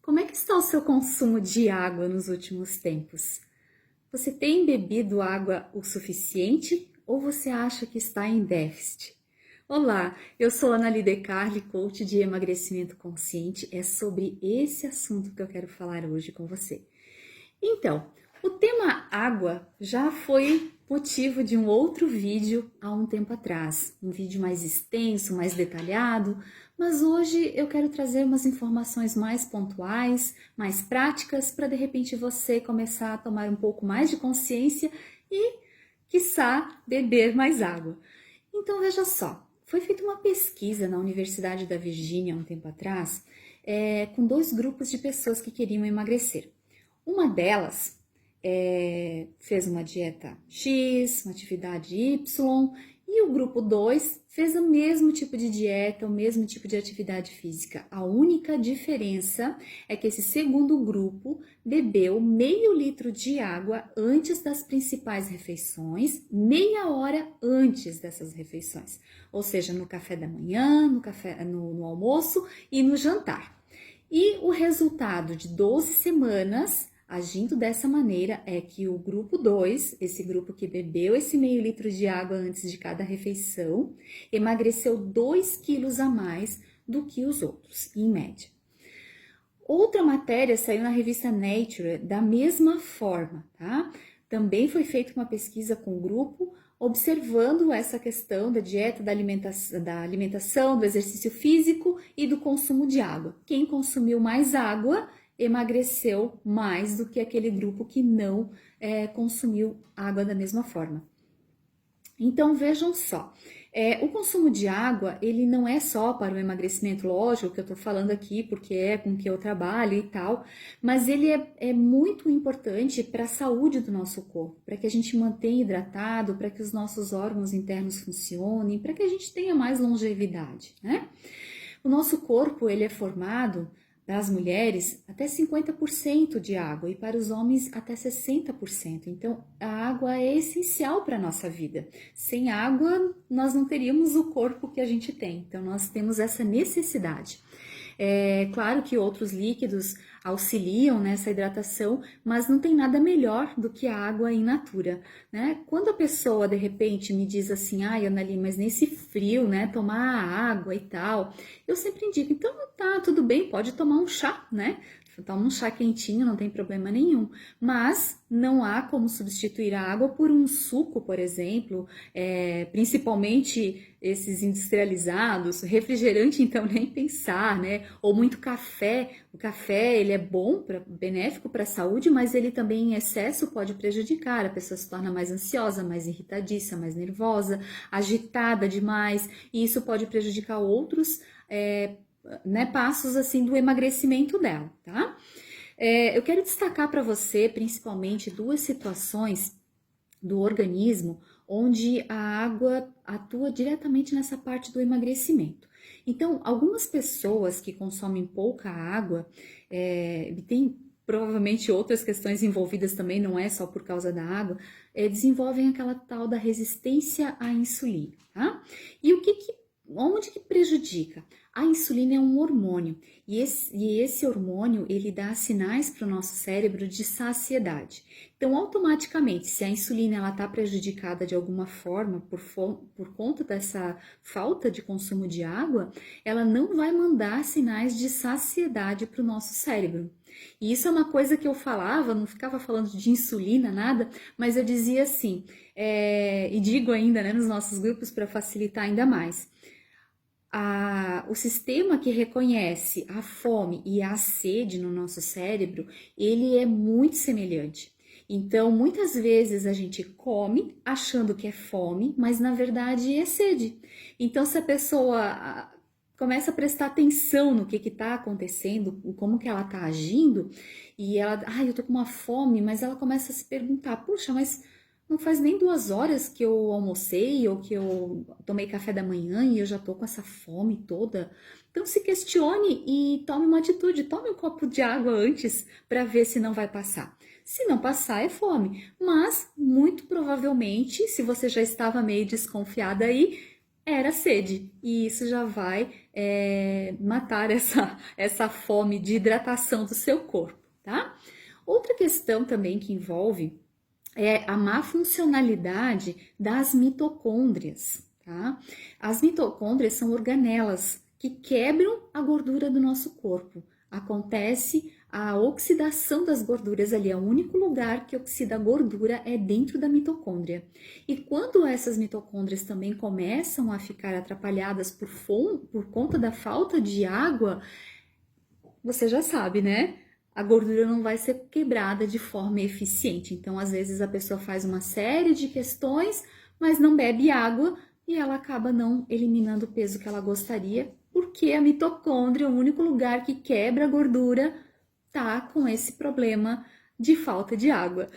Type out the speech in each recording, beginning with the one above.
Como é que está o seu consumo de água nos últimos tempos? Você tem bebido água o suficiente ou você acha que está em déficit? Olá, eu sou Ana Lide Carli, coach de emagrecimento consciente. É sobre esse assunto que eu quero falar hoje com você. Então, o tema água já foi motivo de um outro vídeo há um tempo atrás, um vídeo mais extenso, mais detalhado, mas hoje eu quero trazer umas informações mais pontuais, mais práticas, para de repente você começar a tomar um pouco mais de consciência e, quiçá, beber mais água. Então, veja só, foi feita uma pesquisa na Universidade da Virgínia há um tempo atrás, com dois grupos de pessoas que queriam emagrecer. Uma delas fez uma dieta X, uma atividade Y, e o grupo 2 fez o mesmo tipo de dieta, o mesmo tipo de atividade física. A única diferença é que esse segundo grupo bebeu meio litro de água antes das principais refeições, meia hora antes dessas refeições, ou seja, no café da manhã, no almoço e no jantar. E o resultado de 12 semanas agindo dessa maneira é que o grupo 2, esse grupo que bebeu esse meio litro de água antes de cada refeição, emagreceu 2 quilos a mais do que os outros, em média. Outra matéria saiu na revista Nature da mesma forma, tá? Também foi feita uma pesquisa com o grupo, observando essa questão da dieta, da alimentação, do exercício físico e do consumo de água. Quem consumiu mais água emagreceu mais do que aquele grupo que não consumiu água da mesma forma. Então vejam só, o consumo de água ele não é só para o emagrecimento, lógico que eu tô falando aqui porque é com que eu trabalho e tal, mas ele é muito importante para a saúde do nosso corpo, para que a gente mantenha hidratado, para que os nossos órgãos internos funcionem, para que a gente tenha mais longevidade, né? O nosso corpo ele é formado para as mulheres até 50% de água e para os homens até 60%. Então, a água é essencial para a nossa vida. Sem água, nós não teríamos o corpo que a gente tem. Então, nós temos essa necessidade. É claro que outros líquidos auxiliam nessa hidratação, mas não tem nada melhor do que a água in natura, né? Quando a pessoa, de repente, me diz assim, ai, Anali, mas nesse frio, né, tomar água e tal, eu sempre indico, então tá, tudo bem, pode tomar um chá, né? Toma um chá quentinho, não tem problema nenhum. Mas não há como substituir a água por um suco, por exemplo, principalmente esses industrializados, refrigerante então nem pensar, né? Ou muito café. O café ele é bom, benéfico para a saúde, mas ele também em excesso pode prejudicar. A pessoa se torna mais ansiosa, mais irritadiça, mais nervosa, agitada demais, e isso pode prejudicar outros passos assim do emagrecimento dela, tá? Eu quero destacar para você principalmente duas situações do organismo onde a água atua diretamente nessa parte do emagrecimento. Então, algumas pessoas que consomem pouca água, tem provavelmente outras questões envolvidas também, não é só por causa da água, desenvolvem aquela tal da resistência à insulina, tá? E onde que prejudica? A insulina é um hormônio e esse hormônio ele dá sinais para o nosso cérebro de saciedade. Então, automaticamente, se a insulina ela está prejudicada de alguma forma por conta dessa falta de consumo de água, ela não vai mandar sinais de saciedade para o nosso cérebro. E isso é uma coisa que eu falava, não ficava falando de insulina, nada, mas eu dizia assim, e digo ainda nos nossos grupos para facilitar ainda mais. O sistema que reconhece a fome e a sede no nosso cérebro, ele é muito semelhante. Então, muitas vezes a gente come achando que é fome, mas na verdade é sede. Então, se a pessoa começa a prestar atenção no que está acontecendo, como que ela está agindo, e ela, eu tô com uma fome, mas ela começa a se perguntar, puxa, mas não faz nem 2 horas que eu almocei ou que eu tomei café da manhã e eu já tô com essa fome toda. Então se questione e tome uma atitude, tome um copo de água antes para ver se não vai passar. Se não passar é fome, mas muito provavelmente, se você já estava meio desconfiada aí, era sede. E isso já vai matar essa fome de hidratação do seu corpo, tá? Outra questão também que envolve é a má funcionalidade das mitocôndrias, tá? As mitocôndrias são organelas que quebram a gordura do nosso corpo. Acontece a oxidação das gorduras ali, é o único lugar que oxida a gordura é dentro da mitocôndria. E quando essas mitocôndrias também começam a ficar atrapalhadas por conta da falta de água, você já sabe, né? A gordura não vai ser quebrada de forma eficiente. Então, às vezes, a pessoa faz uma série de questões, mas não bebe água e ela acaba não eliminando o peso que ela gostaria, porque a mitocôndria, o único lugar que quebra a gordura, tá com esse problema de falta de água.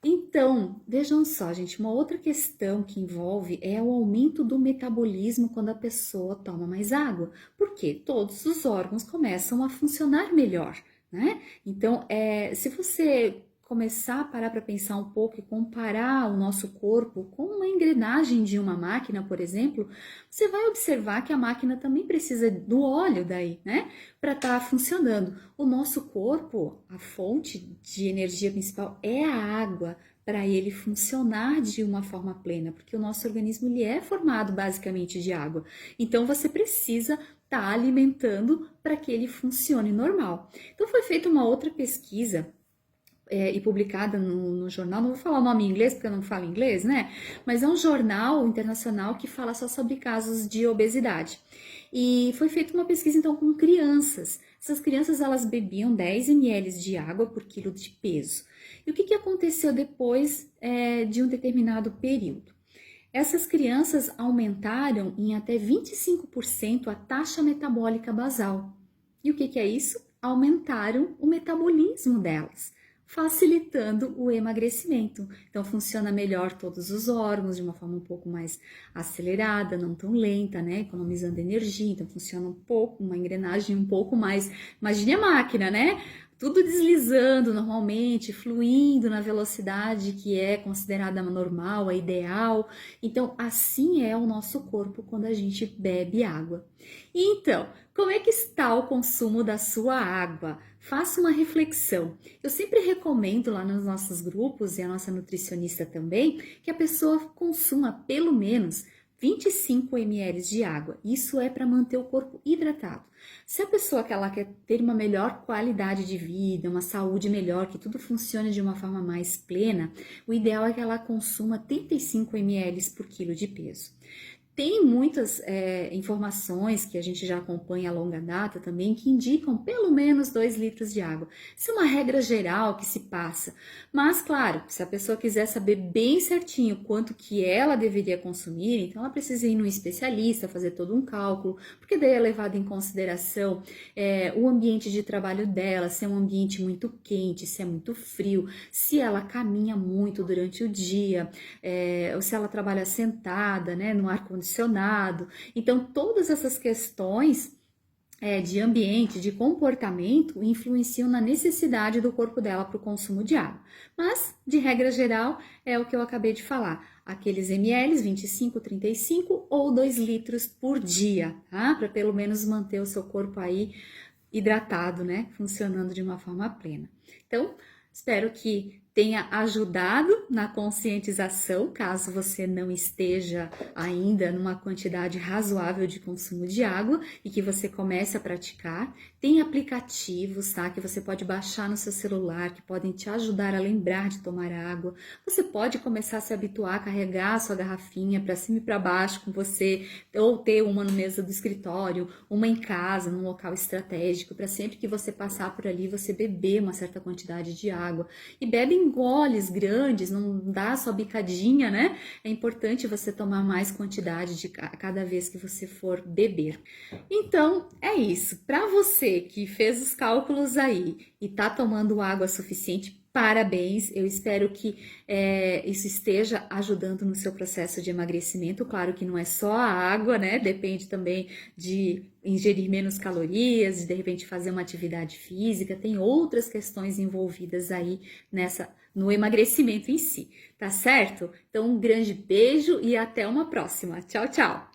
Então, vejam só, gente, uma outra questão que envolve é o aumento do metabolismo quando a pessoa toma mais água, porque todos os órgãos começam a funcionar melhor, né? Então, se você começar a parar para pensar um pouco e comparar o nosso corpo com uma engrenagem de uma máquina, por exemplo, você vai observar que a máquina também precisa do óleo daí, né? Para estar funcionando. O nosso corpo, a fonte de energia principal é a água para ele funcionar de uma forma plena, porque o nosso organismo ele é formado basicamente de água. Então você precisa estar alimentando para que ele funcione normal. Então foi feita uma outra pesquisa e publicada no jornal, não vou falar o nome em inglês porque eu não falo inglês, né? Mas é um jornal internacional que fala só sobre casos de obesidade. E foi feita uma pesquisa então com crianças. Essas crianças elas bebiam 10 ml de água por quilo de peso. E o que aconteceu depois de um determinado período? Essas crianças aumentaram em até 25% a taxa metabólica basal. E o que é isso? Aumentaram o metabolismo delas, facilitando o emagrecimento. Então, funciona melhor todos os órgãos de uma forma um pouco mais acelerada, não tão lenta, né? Economizando energia. Então, funciona um pouco, uma engrenagem um pouco mais. Imagine a máquina, né? Tudo deslizando normalmente, fluindo na velocidade que é considerada normal, a ideal. Então, assim é o nosso corpo quando a gente bebe água. Então, como é que está o consumo da sua água? Faça uma reflexão. Eu sempre recomendo lá nos nossos grupos, e a nossa nutricionista também, que a pessoa consuma pelo menos 25 ml de água. Isso é para manter o corpo hidratado. Se a pessoa que ela quer ter uma melhor qualidade de vida, uma saúde melhor, que tudo funcione de uma forma mais plena, o ideal é que ela consuma 35 ml por quilo de peso. Tem muitas informações que a gente já acompanha a longa data também que indicam pelo menos 2 litros de água. Isso é uma regra geral que se passa. Mas, claro, se a pessoa quiser saber bem certinho quanto que ela deveria consumir, então ela precisa ir num especialista, fazer todo um cálculo, porque daí é levado em consideração o ambiente de trabalho dela, se é um ambiente muito quente, se é muito frio, se ela caminha muito durante o dia, ou se ela trabalha sentada, né, no ar-condicionado. Então, todas essas questões de ambiente, de comportamento, influenciam na necessidade do corpo dela para o consumo de água. Mas, de regra geral, é o que eu acabei de falar. Aqueles ml, 25, 35 ou 2 litros por dia, tá? Para pelo menos manter o seu corpo aí hidratado, né? Funcionando de uma forma plena. Então, espero que tenha ajudado na conscientização, caso você não esteja ainda numa quantidade razoável de consumo de água e que você comece a praticar. Tem aplicativos, tá? Que você pode baixar no seu celular, que podem te ajudar a lembrar de tomar água. Você pode começar a se habituar a carregar a sua garrafinha para cima e para baixo com você, ou ter uma na mesa do escritório, uma em casa, num local estratégico, para sempre que você passar por ali, você beber uma certa quantidade de água. E bebe em goles grandes, não dá só bicadinha, né? É importante você tomar mais quantidade de cada vez que você for beber. Então, é isso. Para você que fez os cálculos aí e tá tomando água suficiente, parabéns, eu espero que isso esteja ajudando no seu processo de emagrecimento. Claro que não é só a água, né? Depende também de ingerir menos calorias, de repente fazer uma atividade física, tem outras questões envolvidas aí no emagrecimento em si, tá certo? Então, um grande beijo e até uma próxima. Tchau, tchau!